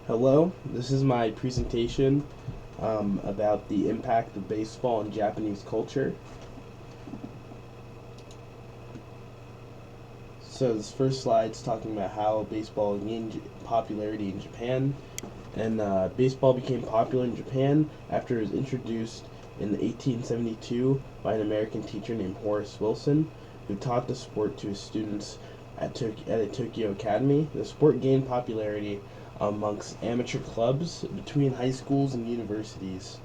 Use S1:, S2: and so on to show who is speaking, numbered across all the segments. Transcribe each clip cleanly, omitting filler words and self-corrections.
S1: Hello, this is my presentation about the impact of baseball on Japanese culture. So this first slide is talking about how baseball gained popularity in Japan. And baseball became popular in Japan after it was introduced in 1872 by an American teacher named Horace Wilson, who taught the sport to his students at a Tokyo Academy. The sport gained popularity amongst amateur clubs between high schools and universities.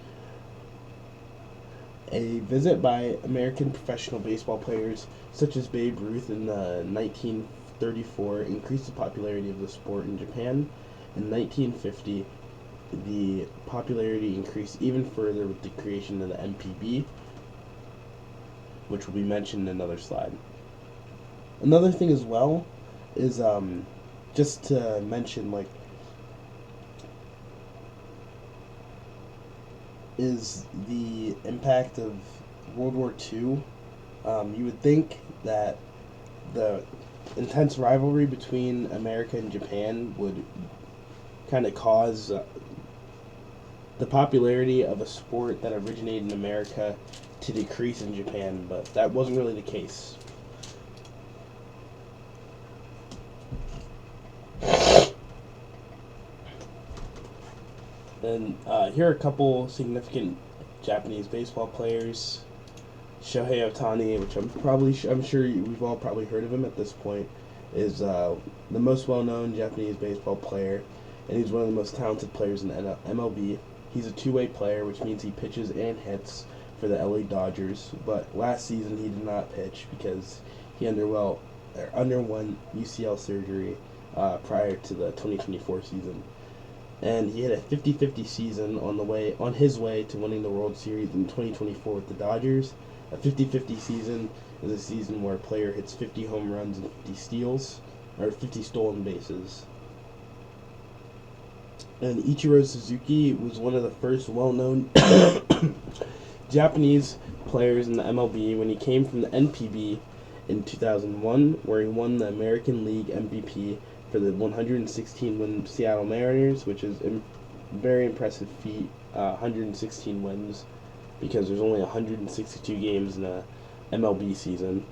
S1: A visit by American professional baseball players such as Babe Ruth in 1934 increased the popularity of the sport in Japan. In 1950, the popularity increased even further with the creation of the MPB, which will be mentioned in another slide. Another thing as well is just to mention, is the impact of World War II. You would think that the intense rivalry between America and Japan would kind of cause the popularity of a sport that originated in America to decrease in Japan, but that wasn't really the case. And here are a couple significant Japanese baseball players. Shohei Ohtani, which I'm sure we've all probably heard of him at this point, is the most well-known Japanese baseball player, and he's one of the most talented players in the MLB. He's a two-way player, which means he pitches and hits for the LA Dodgers. But last season he did not pitch because he underwent UCL surgery prior to the 2024 season. And he had a 50-50 season on his way to winning the World Series in 2024 with the Dodgers. A 50-50 season is a season where a player hits 50 home runs and 50 steals, or 50 stolen bases. And Ichiro Suzuki was one of the first well-known Japanese players in the MLB when he came from the NPB in 2001, where he won the American League MVP for the 116-win Seattle Mariners, which is a very impressive feat, 116 wins, because there's only 162 games in a MLB season.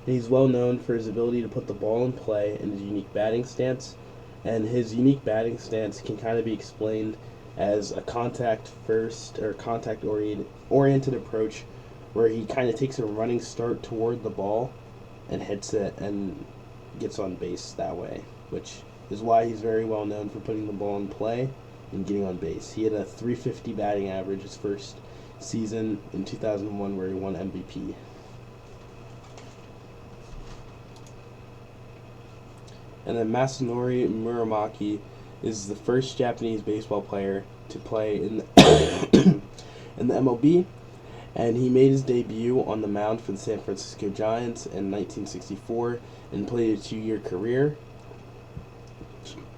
S1: He's well known for his ability to put the ball in play and his unique batting stance, and his unique batting stance can kind of be explained as a contact-first or contact-oriented approach, where he kind of takes a running start toward the ball and hits it and gets on base that way, which is why he's very well known for putting the ball in play and getting on base. He had a .350 batting average his first season in 2001, where he won MVP. And then Masanori Muramaki is the first Japanese baseball player to play in the in the MLB. And he made his debut on the mound for the San Francisco Giants in 1964 and played a 2-year career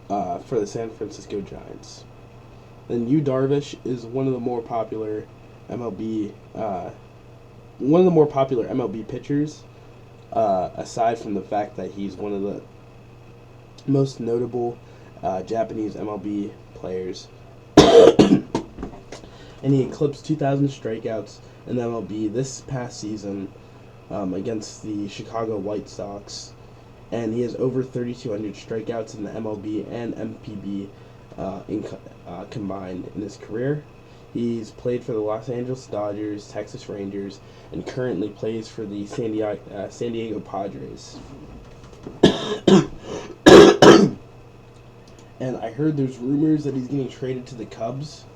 S1: for the San Francisco Giants. Then Yu Darvish is one of the more popular MLB pitchers, aside from the fact that he's one of the most notable Japanese MLB players. And he eclipsed 2,000 strikeouts in the MLB this past season against the Chicago White Sox, and he has over 3,200 strikeouts in the MLB and MPB combined in his career. He's played for the Los Angeles Dodgers, Texas Rangers, and currently plays for the San Diego Padres. And I heard there's rumors that he's getting traded to the Cubs,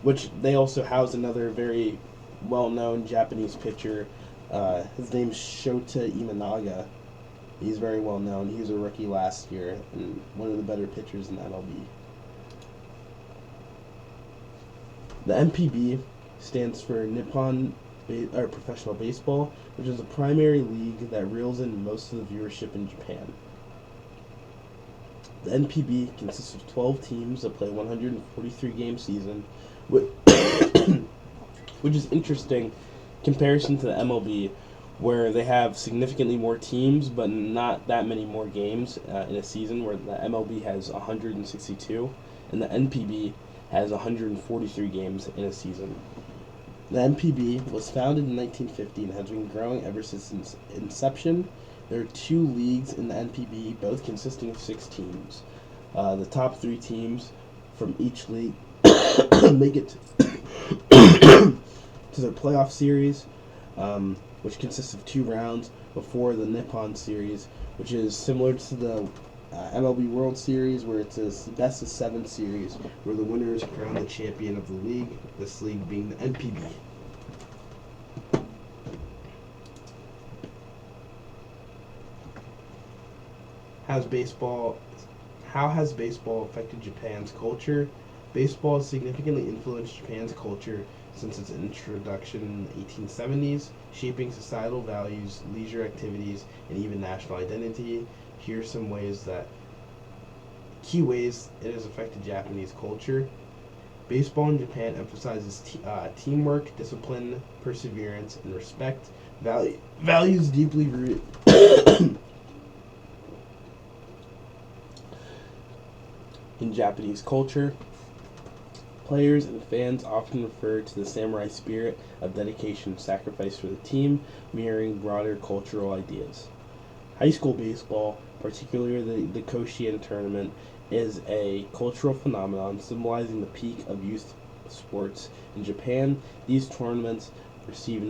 S1: which they also house another very well-known Japanese pitcher. His name's Shota Imanaga. He's very well-known. He was a rookie last year and one of the better pitchers in the MLB. The MPB stands for Nippon Professional Baseball, which is a primary league that reels in most of the viewership in Japan. The NPB consists of 12 teams that play a 143-game season, which is interesting comparison to the MLB, where they have significantly more teams, but not that many more games in a season, where the MLB has 162 and the NPB has 143 games in a season. The NPB was founded in 1950 and has been growing ever since its inception. There are 2 leagues in the NPB, both consisting of 6 teams. The top 3 teams from each league make it to their playoff series, which consists of 2 rounds before the Nippon Series, which is similar to the MLB World Series, where it's a best of 7 series, where the winner is crowned the champion of the league, this league being the NPB. How has baseball affected Japan's culture? Baseball has significantly influenced Japan's culture since its introduction in the 1870s, shaping societal values, leisure activities, and even national identity. Here are some key ways it has affected Japanese culture. Baseball in Japan emphasizes teamwork, discipline, perseverance, and respect. Values deeply rooted in Japanese culture. Players and fans often refer to the samurai spirit of dedication and sacrifice for the team, mirroring broader cultural ideas. High school baseball, particularly the Koshien tournament, is a cultural phenomenon symbolizing the peak of youth sports. In Japan, these tournaments receive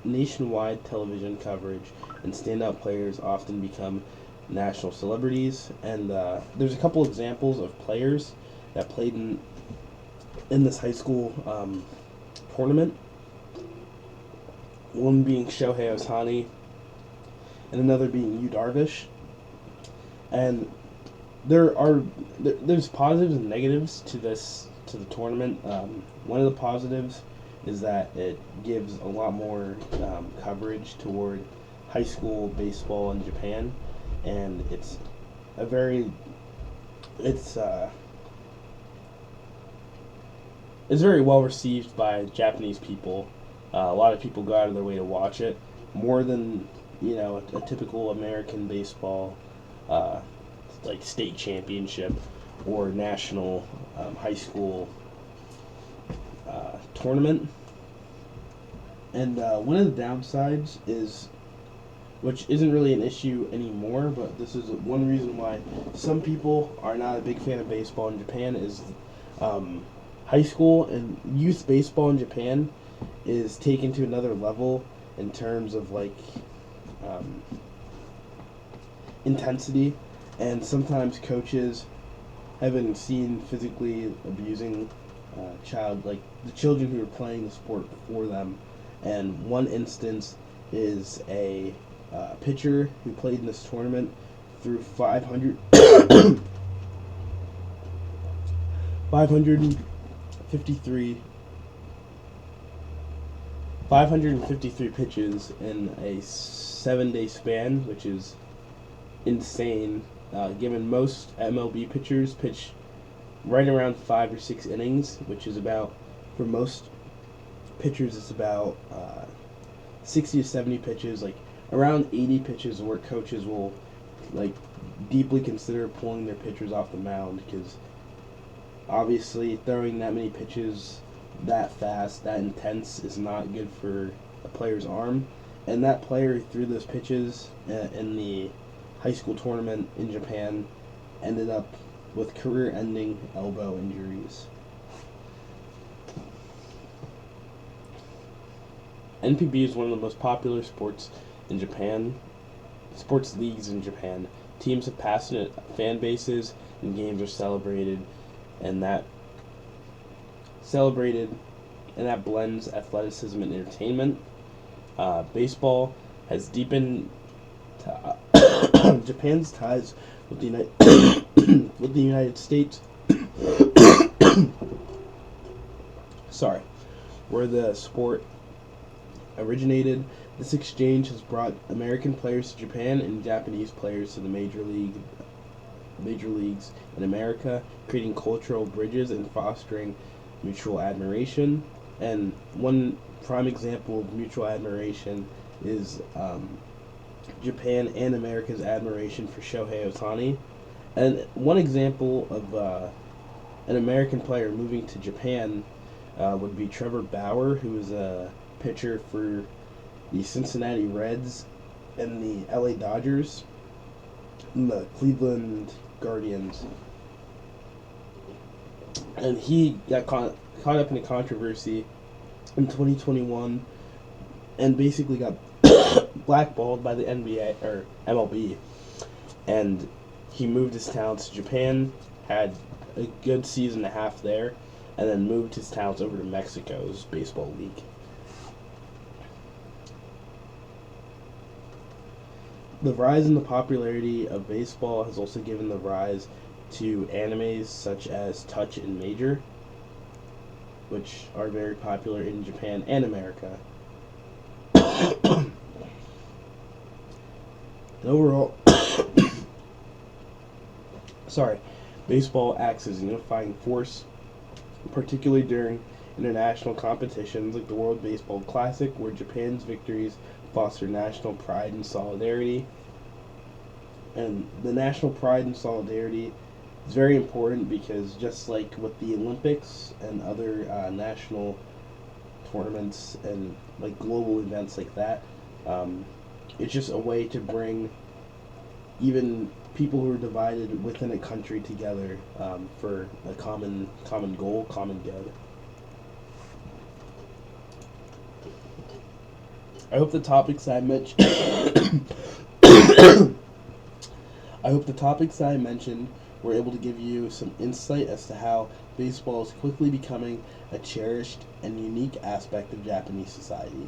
S1: nationwide television coverage, and standout players often become national celebrities. And there's a couple examples of players that played in this high school tournament. One being Shohei Ohtani, and another being Yu Darvish. And there's positives and negatives to the tournament. One of the positives is that it gives a lot more coverage toward high school baseball in Japan, and it's very well received by Japanese people. A lot of people go out of their way to watch it, more than a typical American baseball, like state championship or national high school tournament. And one of the downsides is, which isn't really an issue anymore, but this is one reason why some people are not a big fan of baseball in Japan, is high school and youth baseball in Japan is taken to another level in terms of intensity, and sometimes coaches have been seen physically abusing the children who are playing the sport before them. And one instance is a pitcher who played in this tournament threw 553 pitches in a 7-day span, which is insane, given most MLB pitchers pitch right around 5 or 6 innings, which is about, for most pitchers, it's about 60 to 70 pitches, like around 80 pitches, where coaches will deeply consider pulling their pitchers off the mound, because obviously throwing that many pitches that fast, that intense, is not good for a player's arm. And that player who threw those pitches in the high school tournament in Japan ended up with career-ending elbow injuries. NPB is one of the most popular sports leagues in Japan. Teams have passionate fan bases, and games are celebrated, and that blends athleticism and entertainment. Baseball has deepened Japan's ties with the United States. Sorry, where the sport originated. This exchange has brought American players to Japan and Japanese players to the major leagues in America, creating cultural bridges and fostering mutual admiration. And one prime example of mutual admiration is Japan and America's admiration for Shohei Ohtani. And one example of an American player moving to Japan would be Trevor Bauer, who is a pitcher for the Cincinnati Reds and the LA Dodgers and the Cleveland Guardians. And he got caught up in a controversy in 2021 and basically got blackballed by the NBA or MLB. And he moved his talents to Japan, had a good season and a half there, and then moved his talents over to Mexico's baseball league. The rise in the popularity of baseball has also given the rise to animes such as Touch and Major, which are very popular in Japan and America. And overall, baseball acts as a unifying force, particularly during international competitions like the World Baseball Classic, where Japan's victories foster national pride and solidarity. And the national pride and solidarity is very important because just like with the Olympics and other national tournaments and like global events like that, it's just a way to bring even people who are divided within a country together for a common goal, common good. I hope the topics I mentioned were able to give you some insight as to how baseball is quickly becoming a cherished and unique aspect of Japanese society.